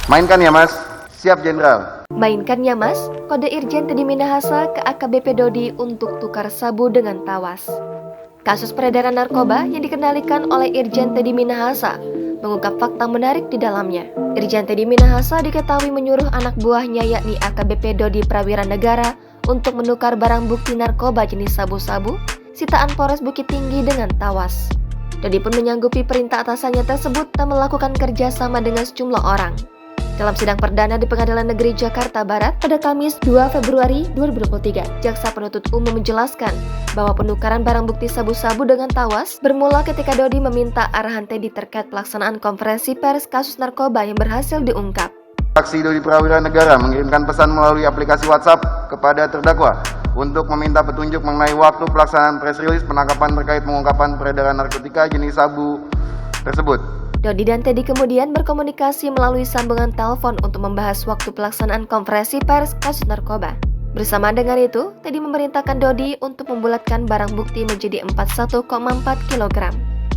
Mainkan ya mas. Siap Jenderal. Mainkan ya mas, kode Irjen Teddy Minahasa ke AKBP Dodi untuk tukar sabu dengan tawas. Kasus peredaran narkoba yang dikendalikan oleh Irjen Teddy Minahasa mengungkap fakta menarik di dalamnya. Irjen Teddy Minahasa diketahui menyuruh anak buahnya yakni AKBP Dodi Prawira Negara untuk menukar barang bukti narkoba jenis sabu-sabu sitaan Polres Bukit Tinggi dengan tawas. Dodi pun menyanggupi perintah atasannya tersebut dan melakukan kerjasama dengan sejumlah orang. Dalam sidang perdana di Pengadilan Negeri Jakarta Barat pada Kamis 2 Februari 2023, Jaksa Penuntut Umum menjelaskan bahwa penukaran barang bukti sabu-sabu dengan tawas bermula ketika Dodi meminta arahan Teddy terkait pelaksanaan konferensi pers kasus narkoba yang berhasil diungkap. Saksi Dodi Prawira Negara mengirimkan pesan melalui aplikasi WhatsApp kepada terdakwa untuk meminta petunjuk mengenai waktu pelaksanaan press release penangkapan terkait pengungkapan peredaran narkotika jenis sabu tersebut. Dodi dan Teddy kemudian berkomunikasi melalui sambungan telepon untuk membahas waktu pelaksanaan konferensi pers kasus narkoba. Bersamaan dengan itu, Teddy memerintahkan Dodi untuk membulatkan barang bukti menjadi 41,4 kg.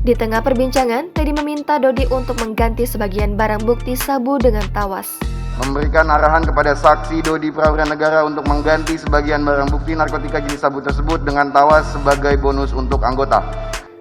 Di tengah perbincangan, Teddy meminta Dodi untuk mengganti sebagian barang bukti sabu dengan tawas. Memberikan arahan kepada saksi Dodi Prawira Negara untuk mengganti sebagian barang bukti narkotika jenis sabu tersebut dengan tawas sebagai bonus untuk anggota.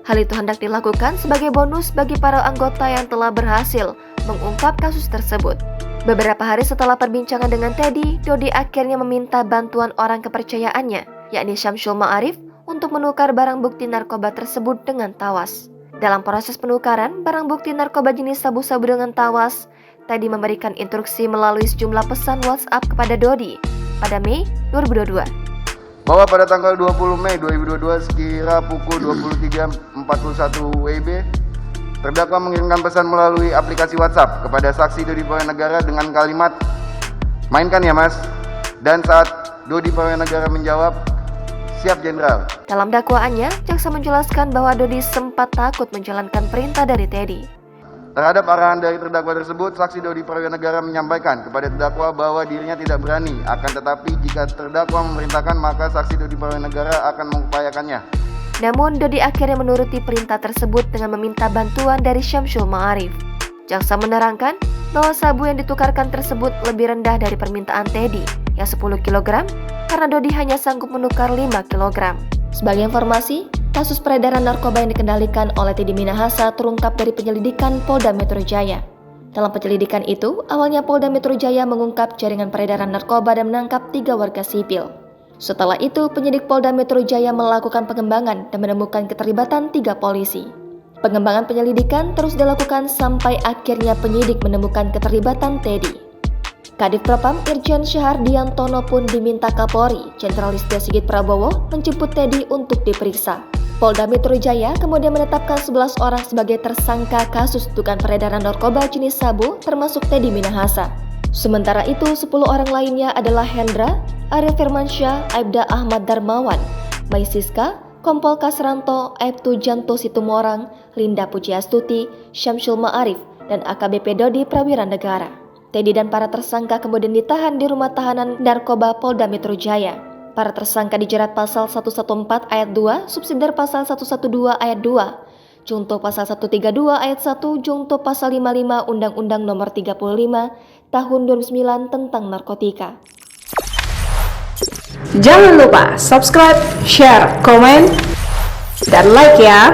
Hal itu hendak dilakukan sebagai bonus bagi para anggota yang telah berhasil mengungkap kasus tersebut. Beberapa hari setelah perbincangan dengan Teddy, Dodi akhirnya meminta bantuan orang kepercayaannya, yakni Syamsul Ma'arif, untuk menukar barang bukti narkoba tersebut dengan tawas. Dalam proses penukaran barang bukti narkoba jenis sabu-sabu dengan tawas, Teddy memberikan instruksi melalui sejumlah pesan WhatsApp kepada Dodi pada Mei 2022. Bahwa pada tanggal 20 Mei 2022 sekira pukul 23.41 WIB, terdakwa mengirimkan pesan melalui aplikasi WhatsApp kepada saksi Dodi Prawira Negara dengan kalimat, "Mainkan ya mas." Dan saat Dodi Prawira Negara menjawab, "Siap Jenderal." Dalam dakwaannya, jaksa menjelaskan bahwa Dodi sempat takut menjalankan perintah dari Teddy. Terhadap arahan dari terdakwa tersebut, saksi Dodi Prawira Negara menyampaikan kepada terdakwa bahwa dirinya tidak berani, akan tetapi jika terdakwa memerintahkan maka saksi Dodi Prawira Negara akan mengupayakannya. Namun Dodi akhirnya menuruti perintah tersebut dengan meminta bantuan dari Syamsul Ma'arif. Jaksa menerangkan bahwa sabu yang ditukarkan tersebut lebih rendah dari permintaan Teddy yang 10 kg karena Dodi hanya sanggup menukar 5 kg. Sebagai informasi, kasus peredaran narkoba yang dikendalikan oleh Teddy Minahasa terungkap dari penyelidikan Polda Metro Jaya. Dalam penyelidikan itu, awalnya Polda Metro Jaya mengungkap jaringan peredaran narkoba dan menangkap 3 warga sipil. Setelah itu, penyidik Polda Metro Jaya melakukan pengembangan dan menemukan keterlibatan 3 polisi. Pengembangan penyelidikan terus dilakukan sampai akhirnya penyidik menemukan keterlibatan Teddy. Kadif Propam Irjen Syahardiantono pun diminta Kapolri Jenderal Listio Sigit Prabowo menjemput Teddy untuk diperiksa. Polda Metro Jaya kemudian menetapkan 11 orang sebagai tersangka kasus dugaan peredaran narkoba jenis sabu termasuk Teddy Minahasa. Sementara itu 10 orang lainnya adalah Hendra, Ariel Firmansyah, Aibda Ahmad Darmawan, Mai Siska, Kompol Kasranto, Aibtu Janto Situmorang, Linda Pujiastuti, Syamsul Ma'arif, dan AKBP Dodi Prawira Negara. Teddy dan para tersangka kemudian ditahan di rumah tahanan narkoba Polda Metro Jaya. Para tersangka dijerat pasal 114 ayat 2, subsidiar pasal 112 ayat 2, junto pasal 132 ayat 1, junto pasal 55 Undang-Undang Nomor 35 Tahun 2009 tentang narkotika. Jangan lupa subscribe, share, komen, dan like ya.